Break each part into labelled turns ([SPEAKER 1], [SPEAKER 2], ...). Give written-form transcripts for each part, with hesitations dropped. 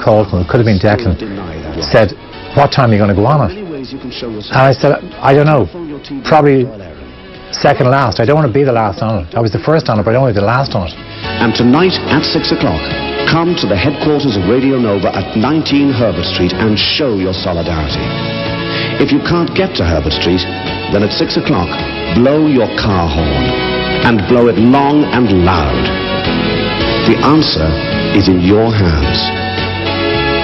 [SPEAKER 1] called from, it could have been Declan, said, "What time are you going to go on it?" And I said, "I don't know, probably second last. I don't want to be the last on it. I was the first on it, but I don't want to be the last on it."
[SPEAKER 2] And tonight at 6 o'clock, come to the headquarters of Radio Nova at 19 Herbert Street and show your solidarity. If you can't get to Herbert Street, then at 6 o'clock, blow your car horn, and blow it long and loud. The answer is in your hands.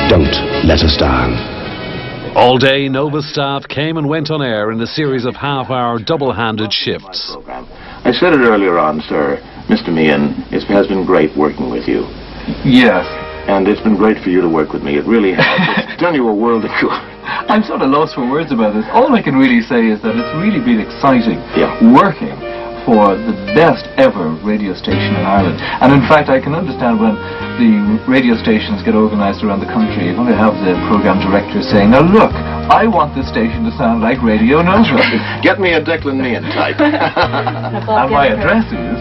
[SPEAKER 2] Don't let us down.
[SPEAKER 3] All day, Nova staff came and went on air in a series of half-hour, double-handed shifts.
[SPEAKER 4] I said it earlier on, sir, Mr. Meehan, it has been great working with you.
[SPEAKER 5] Yes.
[SPEAKER 4] And it's been great for you to work with me. It really has. It's done you a world of good.
[SPEAKER 5] I'm sort of lost for words about this. All I can really say is that it's really been exciting working for the best ever radio station in Ireland. And in fact, I can understand when the radio stations get organised around the country, you're going to have the programme director saying, "Now look, I want this station to sound like Radio Nova."
[SPEAKER 4] Get me a Declan Meehan type.
[SPEAKER 5] And my address is...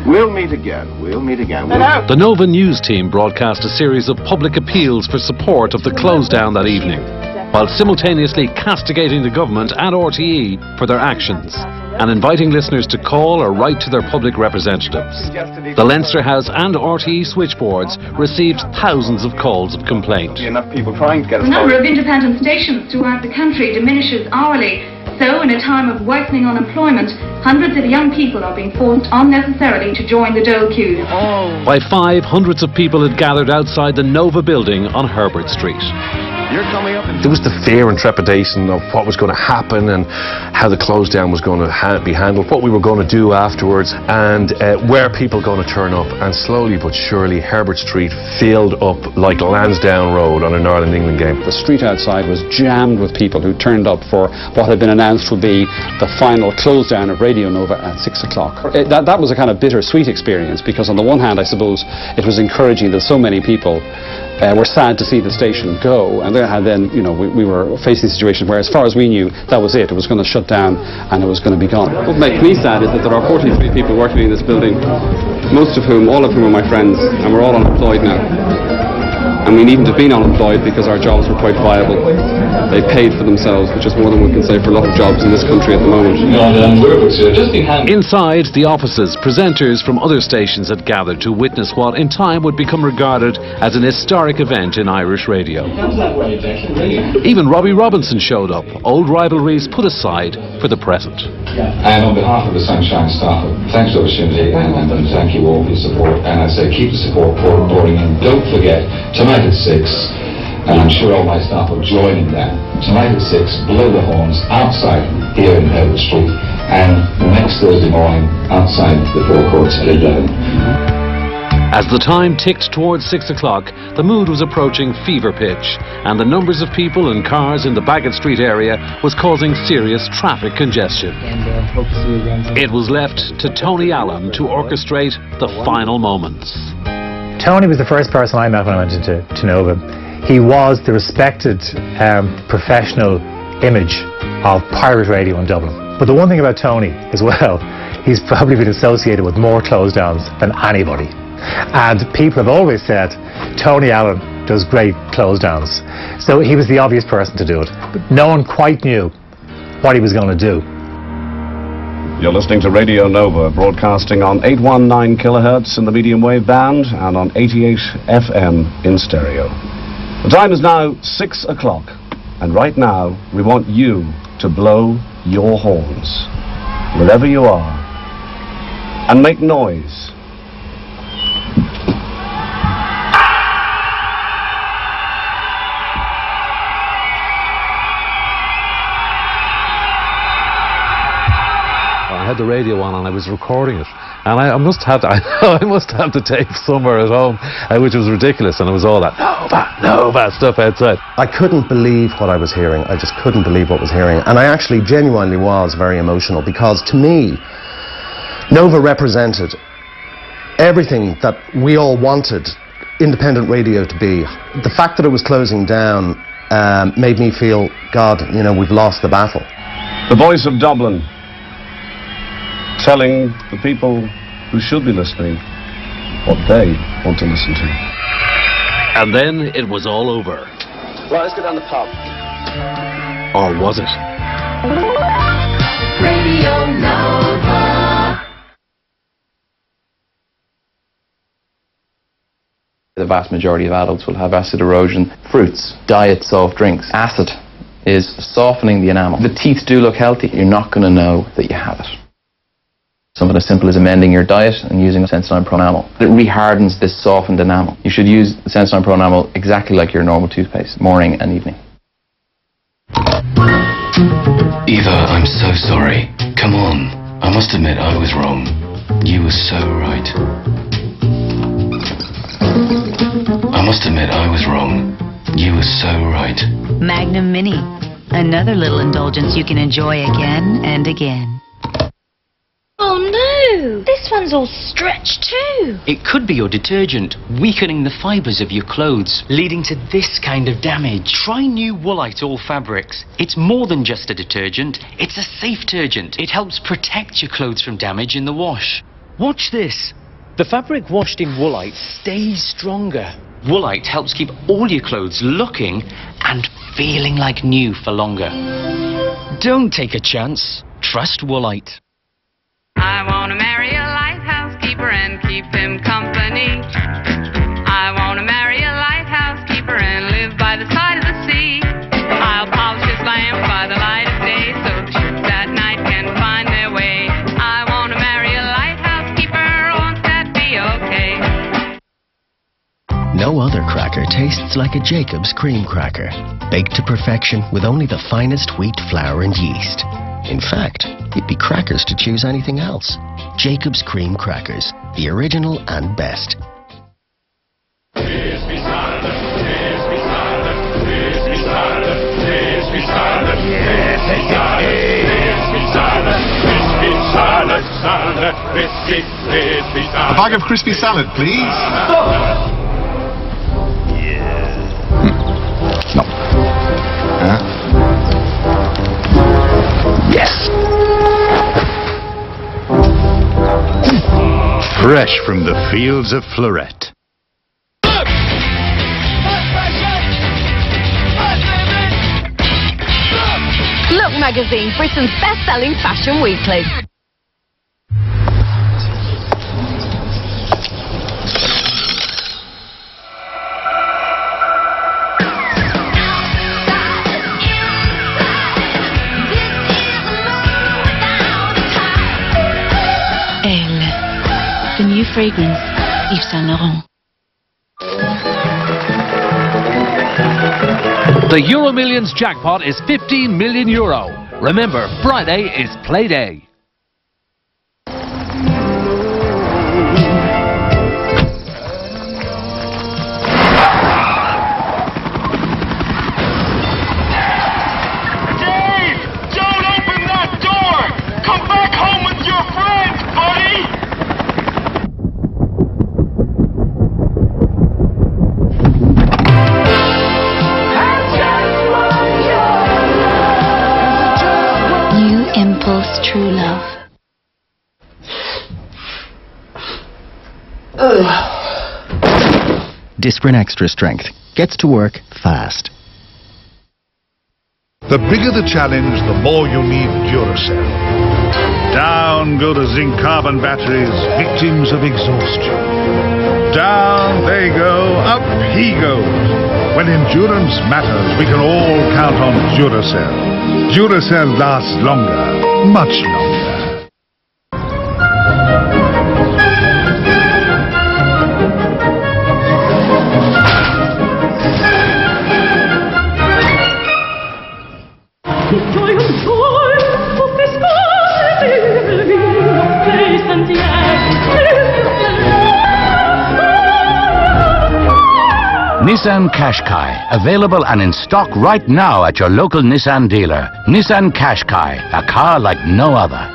[SPEAKER 4] We'll meet again. We'll meet again.
[SPEAKER 3] The Nova News team broadcast a series of public appeals for support of the close down that evening, while simultaneously castigating the government and RTE for their actions, and inviting listeners to call or write to their public representatives. The Leinster House and RTE switchboards received thousands of calls of complaint.
[SPEAKER 4] Enough people trying to get us.
[SPEAKER 6] The number of independent stations throughout the country diminishes hourly. So, in a time of worsening unemployment, hundreds of young people are being forced unnecessarily to join the dole queue.
[SPEAKER 3] By 5, hundreds of people had gathered outside the Nova building on Herbert Street.
[SPEAKER 7] There was the fear and trepidation of what was going to happen and how the close down was going to be handled, what we were going to do afterwards, and where people were going to turn up. And slowly but surely Herbert Street filled up like Lansdowne Road on an Ireland-England game.
[SPEAKER 8] The street outside was jammed with people who turned up for what had been announced would be the final close down of Radio Nova at 6 o'clock. That was a kind of bittersweet experience, because on the one hand, I suppose, it was encouraging that so many people were sad to see the station go, and then, you know, we were facing a situation where, as far as we knew, that was it. It was going to shut down and it was going to be gone. What makes me sad is that there are 43 people working in this building, all of whom are my friends, and we're all unemployed now. And we needn't have been unemployed because our jobs were quite viable. They paid for themselves, which is more than we can say for a lot of jobs in this country at the moment.
[SPEAKER 3] Inside the offices, presenters from other stations had gathered to witness what in time would become regarded as an historic event in Irish radio. Even Robbie Robinson showed up, old rivalries put aside for the present.
[SPEAKER 9] And on behalf of the Sunshine staff, thanks for the opportunity, and thank you all for your support. And I say keep the support pouring in. Don't forget, tonight at 6, and I'm sure all my staff will join in that. Tonight at 6, blow the horns outside here in Herbert Street, and next Thursday morning outside the forecourts at 11.
[SPEAKER 3] As the time ticked towards 6 o'clock, the mood was approaching fever pitch, and the numbers of people and cars in the Baggot Street area was causing serious traffic congestion. It was left to Tony Allen to orchestrate the final moments.
[SPEAKER 1] Tony was the first person I met when I went into Nova. He was the respected professional image of pirate radio in Dublin. But the one thing about Tony as well, he's probably been associated with more close downs than anybody. And people have always said Tony Allen does great close downs. So he was the obvious person to do it. But no one quite knew what he was going to do.
[SPEAKER 10] You're listening to Radio Nova, broadcasting on 819 kilohertz in the medium wave band and on 88 FM in stereo. The time is now 6 o'clock, and right now we want you to blow your horns, wherever you are, and make noise.
[SPEAKER 3] I had the radio on and I was recording it, and I must have the tape somewhere at home, which was ridiculous, and it was all that Nova stuff outside.
[SPEAKER 11] I couldn't believe what I was hearing. I just couldn't believe what I was hearing, and I actually genuinely was very emotional, because to me Nova represented everything that we all wanted independent radio to be. The fact that it was closing down made me feel, God, you know, we've lost the battle.
[SPEAKER 10] The voice of Dublin, telling the people who should be listening what they want to listen to.
[SPEAKER 3] And then it was all over.
[SPEAKER 8] Right, let's go down the pub.
[SPEAKER 3] Or was it?
[SPEAKER 12] Radio Nova.
[SPEAKER 13] The vast majority of adults will have acid erosion. Fruits, diet, soft drinks. Acid is softening the enamel. The teeth do look healthy. You're not going to know that you have it. Something as simple as amending your diet and using Sensodyne Pro Enamel. It rehardens this softened enamel. You should use Sensodyne Pro Enamel exactly like your normal toothpaste, morning and evening.
[SPEAKER 14] Eva, I'm so sorry. Come on. I must admit I was wrong. You were so right. I must admit I was wrong. You were so right.
[SPEAKER 15] Magnum Mini. Another little indulgence you can enjoy again and again.
[SPEAKER 16] Oh no! This one's all stretched too.
[SPEAKER 17] It could be your detergent, weakening the fibres of your clothes, leading to this kind of damage. Try new Woolite All Fabrics. It's more than just a detergent, it's a safe detergent. It helps protect your clothes from damage in the wash. Watch this. The fabric washed in Woolite stays stronger. Woolite helps keep all your clothes looking and feeling like new for longer. Don't take a chance. Trust Woolite.
[SPEAKER 18] I want to marry a lighthouse keeper and keep him company. I want to marry a lighthouse keeper and live by the side of the sea. I'll polish his lamp by the light of day so the ships at night can find their way. I want to marry a lighthouse keeper, won't that be okay?
[SPEAKER 19] No other cracker tastes like a Jacob's cream cracker, baked to perfection with only the finest wheat flour and yeast. In fact, it'd be crackers to choose anything else. Jacob's Cream Crackers, the original and best.
[SPEAKER 20] A bag of crispy salad, please.
[SPEAKER 21] No. Yes. Fresh from the fields of Florette.
[SPEAKER 22] Look magazine, Britain's best-selling fashion weekly.
[SPEAKER 15] The new fragrance, Yves Saint Laurent.
[SPEAKER 3] The Euro Millions jackpot is €15 million. Remember, Friday is play day.
[SPEAKER 12] Dave! Don't open that door! Come back home with your friends, buddy!
[SPEAKER 15] Impulse True Love.
[SPEAKER 19] Disprin Extra Strength gets to work fast.
[SPEAKER 20] The bigger the challenge, the more you need Duracell. Down go the zinc carbon batteries, victims of exhaustion. Down they go, up he goes. When endurance matters, we can all count on Duracell. Duracell lasts longer, much longer.
[SPEAKER 21] Nissan Qashqai, available and in stock right now at your local Nissan dealer. Nissan Qashqai, a car like no other.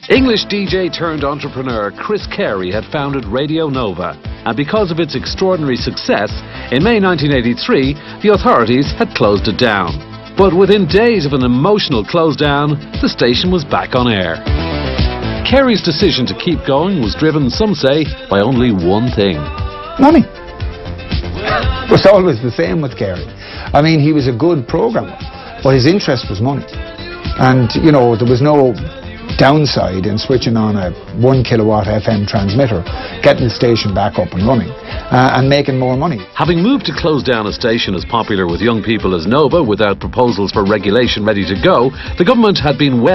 [SPEAKER 3] English DJ turned entrepreneur Chris Carey had founded Radio Nova, and because of its extraordinary success, in May 1983, the authorities had closed it down. But within days of an emotional close down, the station was back on air. Carey's decision to keep going was driven, some say, by only one thing.
[SPEAKER 2] Money. It was always the same with Carey. I mean, he was a good programmer, but his interest was money. And, you know, there was no downside in switching on a 1 kilowatt FM transmitter, getting the station back up and running, and making more money.
[SPEAKER 3] Having moved to close down a station as popular with young people as Nova without proposals for regulation ready to go, the government had been well